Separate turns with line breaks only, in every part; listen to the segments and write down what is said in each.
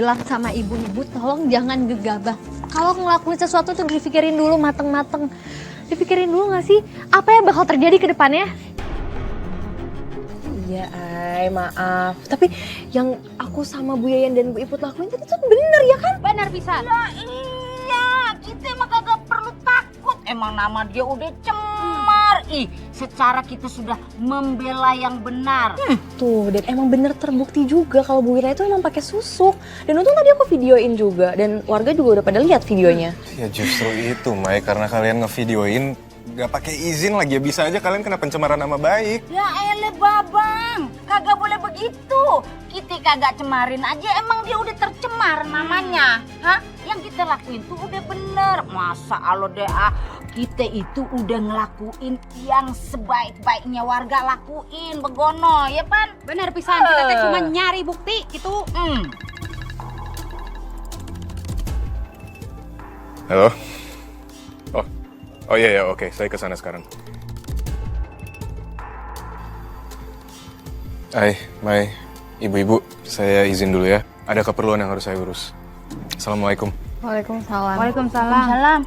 bilang sama ibu-ibu tolong jangan gegabah. Kalau ngelakuin sesuatu tuh dipikirin dulu mateng-mateng. Dipikirin dulu gak sih apa yang bakal terjadi ke depannya?
Iya, Ay, maaf. Tapi yang aku sama Bu Yayan dan Bu Iput lakuin tadi tuh bener ya kan?
Benar bisa.
Lah iya, kita emang kagak perlu takut. Emang nama dia udah cemar. Ih, secara kita sudah membela yang benar.
Tuh, dan emang bener terbukti juga kalau Bu Wira itu emang pakai susuk. Dan untung tadi aku videoin juga dan warga juga udah pada lihat videonya.
Ya justru itu, Mai, karena kalian ngevideoin gak pakai izin lagi ya bisa aja kalian kena pencemaran nama baik.
Ya elah babang, kagak boleh begitu. Kita kagak cemarin aja, emang dia udah tercemar namanya. Hah? Yang kita lakuin tuh udah bener. Masa alo deh kita itu udah ngelakuin yang sebaik-baiknya warga lakuin, begono, ya Pan?
Benar pisan, kita teh cuma nyari bukti gitu.
Halo? Oh iya ya, oke, saya kesana sekarang. Hai, Mai, ibu-ibu, saya izin dulu ya. Ada keperluan yang harus saya urus. Assalamualaikum.
Waalaikumsalam.
Waalaikumsalam.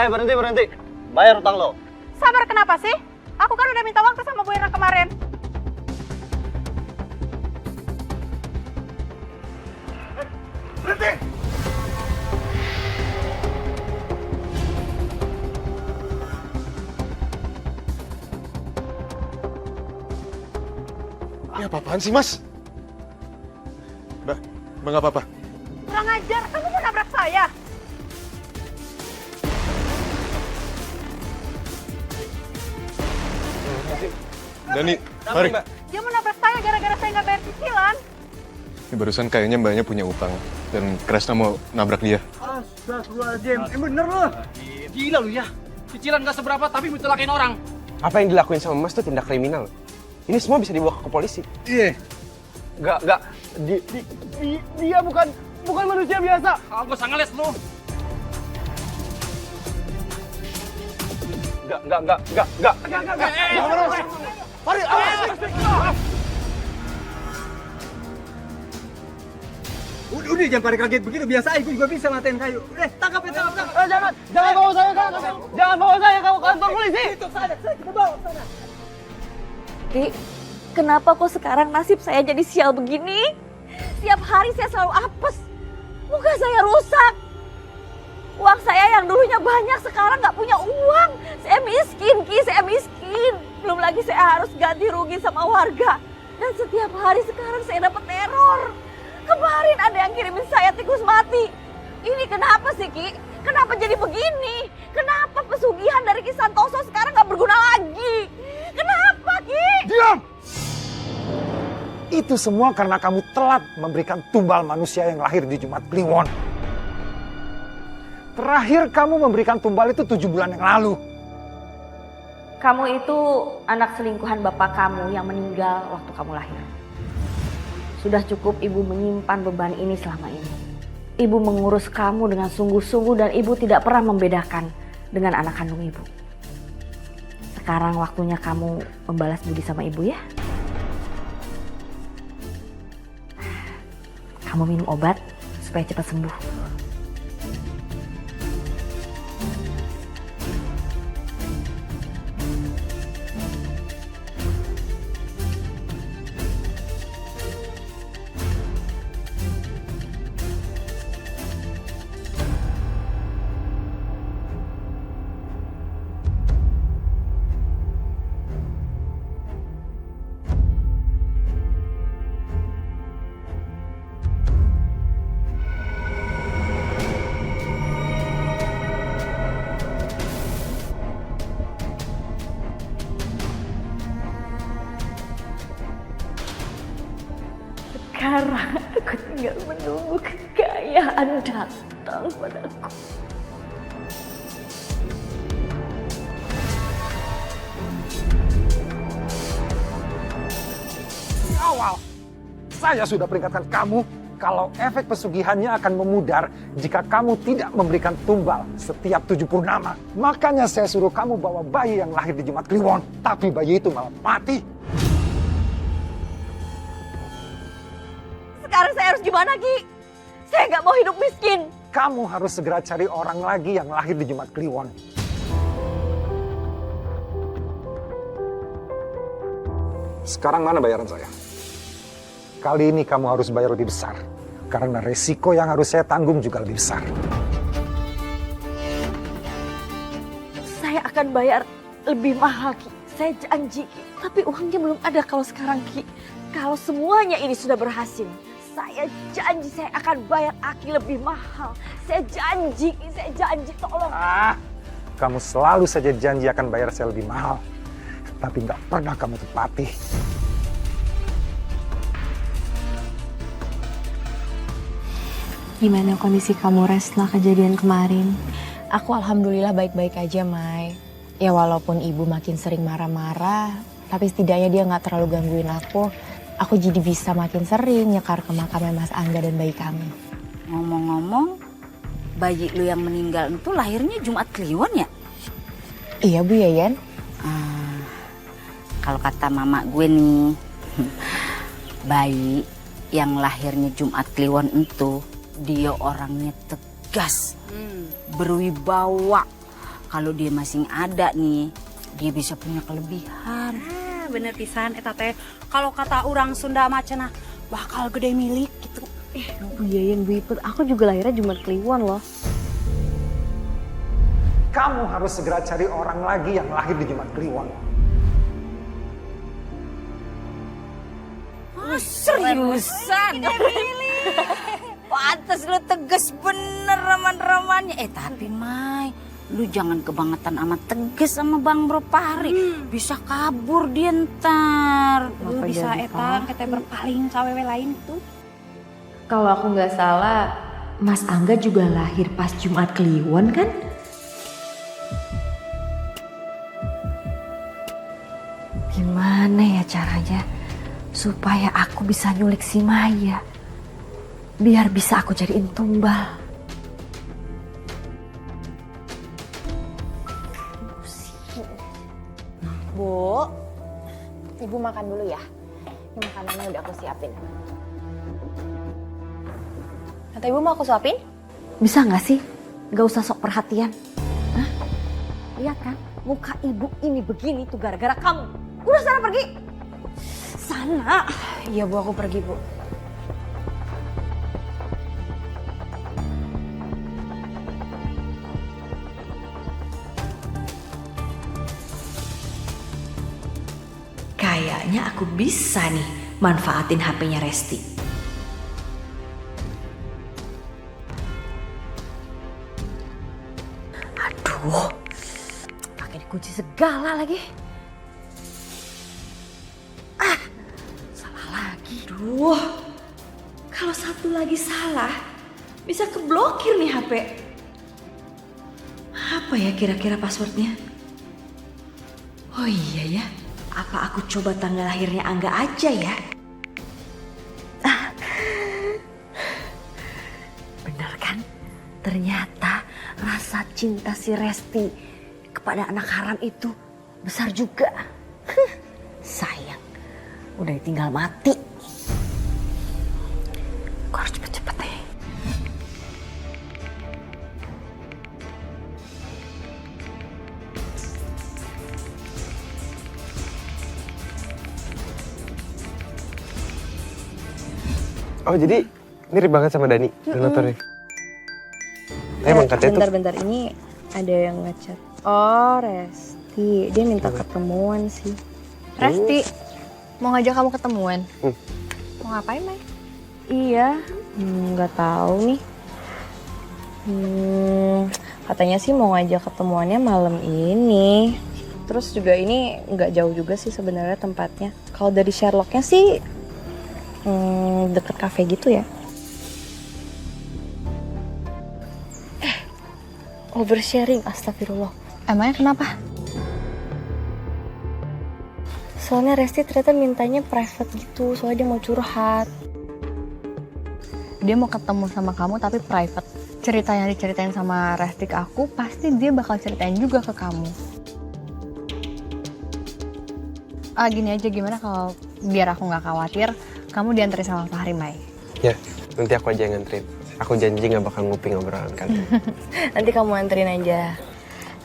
Berhenti. Bayar utang lo.
Sabar kenapa sih? Aku kan udah minta waktu sama Bu Ira kemarin.
Berhenti! Ini apa-apaan sih, Mas? Mbak nggak apa-apa.
Kurang ajar, kamu mau nabrak saya?
Dani, mari.
Dia mau nabrak saya gara-gara saya nggak bayar cicilan.
Ini barusan kayaknya mbaknya punya utang. Dan Kresna mau nabrak dia.
Astagfirullahaladzim, bener lo.
Gila lu ya, cicilan gak seberapa tapi mau celakain orang.
Apa yang dilakuin sama Mas itu tindak kriminal. Ini semua bisa dibawa ke polisi.
Iya.
Enggak. Dia bukan manusia biasa.
Aku sangat les lu.
Enggak. Mari,
Udah jangan pada kaget begitu, biasa aku juga bisa matain kayu. Tangkap.
Jangan bawa saya ke kantor polisi.
Ki, kenapa kok sekarang nasib saya jadi sial begini? Setiap hari saya selalu apes. Muka saya rusak. Uang saya yang dulunya banyak sekarang nggak punya uang. Saya miskin, Ki, saya miskin. Belum lagi saya harus ganti rugi sama warga. Dan setiap hari sekarang saya dapat teror. Kemarin ada yang kirimin saya tikus mati. Ini kenapa sih, Ki? Kenapa jadi begini? Kenapa pesugihan dari Ki Santoso sekarang nggak berguna lagi? Kenapa, Ki?
Diam! Itu semua karena kamu telat memberikan tumbal manusia yang lahir di Jumat Kliwon. Terakhir kamu memberikan tumbal itu 7 bulan yang lalu.
Kamu itu anak selingkuhan bapak kamu yang meninggal waktu kamu lahir. Sudah cukup ibu menyimpan beban ini selama ini. Ibu mengurus kamu dengan sungguh-sungguh dan ibu tidak pernah membedakan dengan anak kandung ibu. Sekarang waktunya kamu membalas budi sama ibu ya. Kamu minum obat supaya cepat sembuh. Sekarang aku tinggal menunggu kekayaan datang padaku.
Di awal, saya sudah peringatkan kamu
kalau efek pesugihannya akan memudar jika kamu tidak memberikan tumbal setiap 7 purnama. Makanya saya suruh kamu bawa bayi yang lahir di Jumat Kliwon, tapi bayi itu malah mati.
Sekarang saya harus gimana, Ki? Saya nggak mau hidup miskin.
Kamu harus segera cari orang lagi yang lahir di Jumat Kliwon. Sekarang mana bayaran saya? Kali ini kamu harus bayar lebih besar. Karena resiko yang harus saya tanggung juga lebih besar.
Saya akan bayar lebih mahal, Ki. Saya janji, Ki. Tapi uangnya belum ada kalau sekarang, Ki. Kalau semuanya ini sudah berhasil, saya janji saya akan bayar Aki lebih mahal. Saya janji, Ki. Saya janji, tolong.
Kamu selalu saja janji akan bayar saya lebih mahal. Tapi nggak pernah kamu tepati.
Gimana kondisi kamu, Res, setelah kejadian kemarin? Aku alhamdulillah baik-baik aja, Mai. Ya walaupun ibu makin sering marah-marah, tapi setidaknya dia nggak terlalu gangguin aku. Aku jadi bisa makin sering nyekar ke makamnya Mas Angga dan bayi kami.
Ngomong-ngomong, bayi lu yang meninggal itu lahirnya Jumat Kliwon ya?
Iya Bu Yayan.
Kalau kata mama gue nih, bayi yang lahirnya Jumat Kliwon itu dia orangnya tegas, berwibawa. Kalau dia masih ada nih, dia bisa punya kelebihan.
Bener pisan eta teh. Kalau kata orang Sunda macana bakal gede milik gitu.
Bu Yayan, Bu Iput, aku juga lahirnya Jumat Kliwon loh.
Kamu harus segera cari orang lagi yang lahir di Jumat Kliwon.
Seriusan? Pantes lu tegas bener raman-ramannya. Tapi Mai, lu jangan kebangetan amat tegas sama Bang Bro Pari. Bisa kabur dia ntar.
Lu bisa eta kita berpaling cawewe lain tuh.
Kalau aku nggak salah, Mas Angga juga lahir pas Jumat Kliwon kan? Gimana ya caranya supaya aku bisa nyulik si Maya? Biar bisa aku jadiin tumbal. Bu, Ibu makan dulu ya. Ini makanannya udah aku siapin. Kata Ibu mau aku suapin? Bisa nggak sih? Nggak usah sok perhatian.
Hah? Lihat kan, muka ibu ini begini tuh gara-gara kamu. Udah sana pergi. Sana.
Iya Bu, aku pergi Bu. Kayaknya aku bisa nih manfaatin HP-nya Resti.
Aduh, pakai dikunci segala lagi. Salah lagi.
Duh, kalau satu lagi salah, bisa keblokir nih HP. Apa ya kira-kira passwordnya? Oh iya ya, apa aku coba tanggal lahirnya Angga aja ya?
Bener kan? Ternyata rasa cinta si Resti kepada anak haram itu besar juga. Sayang, udah tinggal mati. Gue harus cepet-cepet deh.
Oh jadi mirip banget sama Dani, donaturnya. Emang katanya tuh.
Bentar, ini ada yang ngechat. Oh, Resti. Dia minta ketemuan sih.
Resti, mau ngajak kamu ketemuan? Mau ngapain, Mai?
Iya, nggak tahu nih. Katanya sih mau ngajak ketemuannya malam ini. Terus juga ini nggak jauh juga sih sebenarnya tempatnya. Kalau dari Sherlocknya sih deket kafe gitu ya. Oversharing, astagfirullah.
Emangnya kenapa?
Soalnya Resti ternyata mintanya private gitu, soalnya dia mau curhat.
dia mau ketemu sama kamu tapi private. Cerita yang diceritain sama Resti ke aku, pasti dia bakal ceritain juga ke kamu. Gini aja, gimana kalau biar aku nggak khawatir, kamu diantarin sama Fahri, Mai?
Ya, nanti aku aja yang nganterin. Aku janji nggak bakal nguping obrolan kalian.
Nanti kamu anterin aja.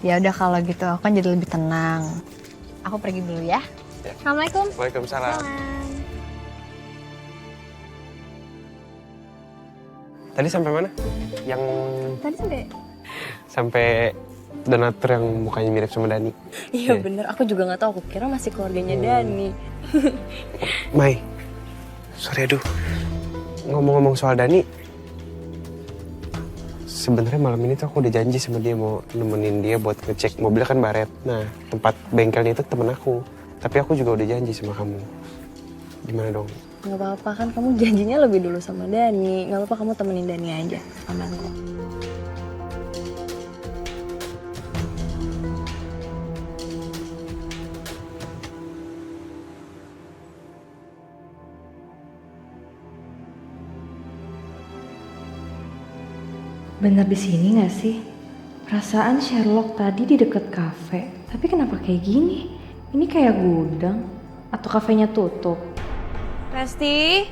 Ya udah kalau gitu, aku kan jadi lebih tenang. Aku pergi dulu ya.
Ya.
Assalamualaikum.
Waalaikumsalam. Tadi sampai mana? Yang
Tadi
sampai donatur yang mukanya mirip sama Dani.
Iya bener, aku juga nggak tahu. Aku kira masih keluarganya Dani.
Mai, sorry aduh. Ngomong-ngomong soal Dani, sebenarnya malam ini tuh aku udah janji sama dia mau nemenin dia buat ngecek mobilnya kan baret. Nah, tempat bengkelnya itu temen aku. Tapi aku juga udah janji sama kamu. Gimana dong?
Gak apa-apa kan, kamu janjinya lebih dulu sama Dani. Gak apa-apa, kamu temenin Dani aja. Aman kok.
Bener di sini nggak sih? Perasaan Sherlock tadi di deket kafe. Tapi kenapa kayak gini? Ini kayak gudang atau kafenya tutup?
Resti?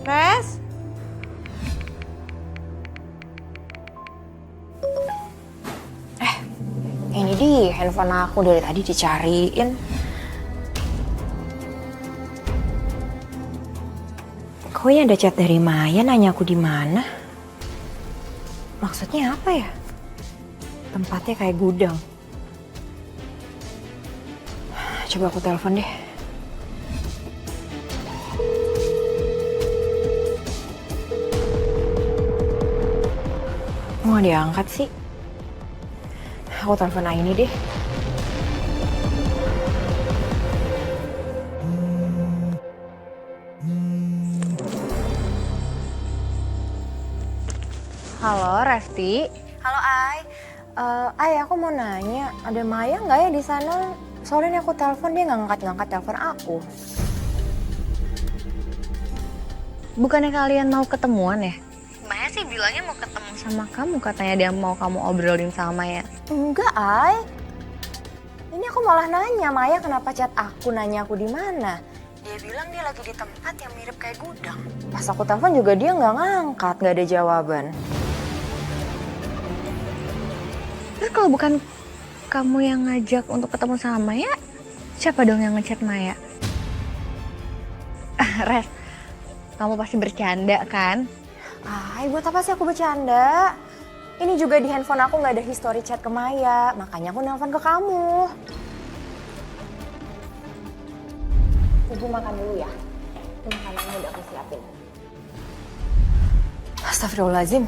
Res?
Ini di handphone aku dari tadi dicariin. Kok ya ada chat dari Maya nanya aku di mana? Maksudnya apa ya? Tempatnya kayak gudang. Coba aku telepon deh. Mau diangkat sih? Aku telepon Aini deh.
Halo, Resti.
Halo Ai, aku mau nanya, ada Maya nggak ya di sana? Soalnya aku telepon dia nggak ngangkat telepon aku.
Bukannya kalian mau ketemuan ya? Maya sih bilangnya mau ketemu sama kamu, katanya dia mau kamu obrolin sama Maya.
Enggak, Ai. Ini aku malah nanya, Maya kenapa chat aku nanya aku di mana? Dia bilang dia lagi di tempat yang mirip kayak gudang. Pas aku telepon juga dia nggak ngangkat, nggak ada jawaban.
Terus kalau bukan kamu yang ngajak untuk ketemu sama Maya, siapa dong yang ngechat Maya? Res, kamu pasti bercanda kan?
Ai, buat apa sih aku bercanda? Ini juga di handphone aku nggak ada history chat ke Maya, makanya aku nelpon ke kamu. Ibu makan dulu ya. Ini makanannya udah aku siapin. Astagfirullahaladzim.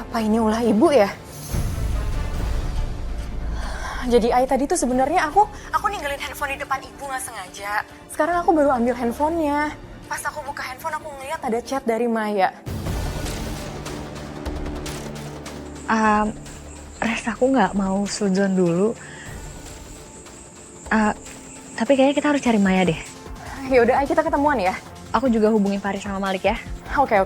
Apa ini ulah ibu ya? Jadi Ai tadi tuh sebenarnya aku ninggalin handphone di depan ibu nggak sengaja. Sekarang aku baru ambil handphonenya. Pas aku buka handphone aku ngeliat ada chat dari Maya.
Res, aku nggak mau suzon dulu. Tapi kayaknya kita harus cari Maya deh.
Yaudah, Ai kita ketemuan ya.
Aku juga hubungin Faris sama Malik ya.
Oke.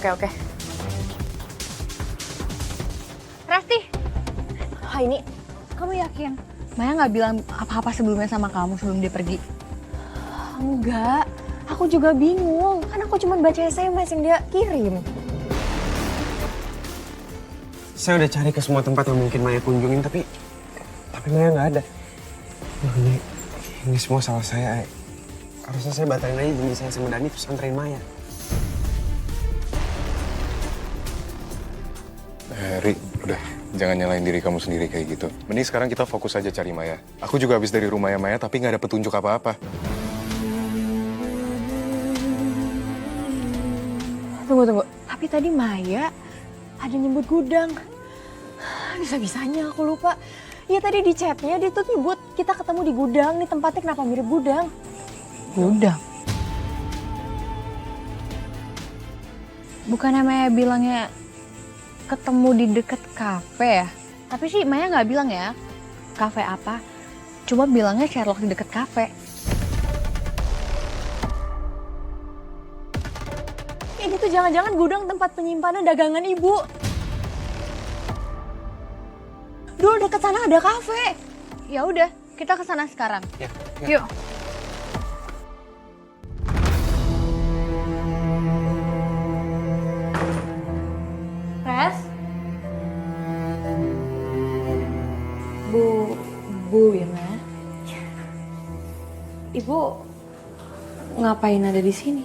Resti,
Ini
kamu yakin Maya nggak bilang apa-apa sebelumnya sama kamu sebelum dia pergi?
enggak. Aku juga bingung. Kan aku cuma baca SMS yang dia kirim.
Saya udah cari ke semua tempat yang mungkin Maya kunjungin, tapi Maya nggak ada. Wah, ini semua salah saya, Ai. Harusnya saya batalin aja janji saya sama Dani terus anterin Maya.
Ri, udah. Jangan nyalain diri kamu sendiri kayak gitu. Mending sekarang kita fokus aja cari Maya. Aku juga habis dari rumahnya Maya, tapi nggak ada petunjuk apa-apa.
Tunggu. Tapi tadi Maya ada nyebut gudang. Bisa-bisanya aku lupa. Ya tadi di chatnya dia tuh nyebut kita ketemu di gudang. Nih tempatnya kenapa mirip gudang?
Gudang? Bukannya Maya bilangnya ketemu di deket kafe ya? Tapi sih Maya nggak bilang ya kafe apa. Cuma bilangnya Sherlock di deket kafe.
Ini tuh jangan-jangan gudang tempat penyimpanan dagangan ibu. Dulu deket sana ada kafe.
Ya udah, kita ke sana sekarang.
Ya,
Yuk.
Res?
Bu Wirna. Ibu ngapain ada di sini?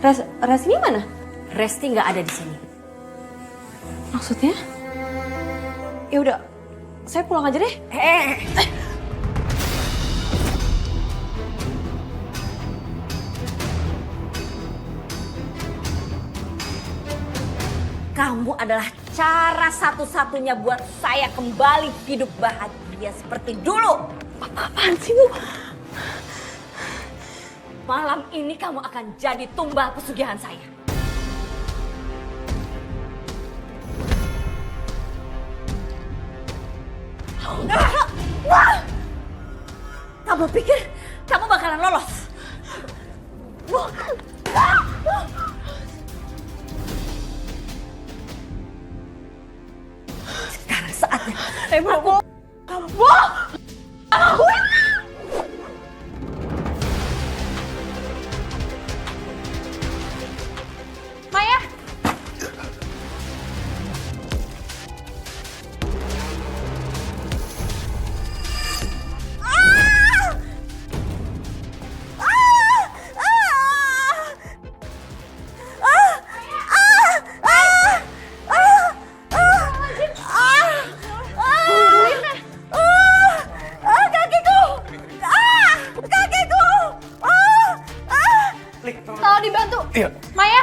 Res ini mana?
Resti nggak ada di sini.
Maksudnya? Ya udah, saya pulang aja deh.
Kamu adalah cara satu-satunya buat saya kembali hidup bahagia seperti dulu.
Apaan sih, Bu?
Malam ini kamu akan jadi tumbal pesugihan saya. Kamu pikir kamu bakalan lolos? Sekarang saatnya.
Maya, tolong dibantu.
Iya.
Maya,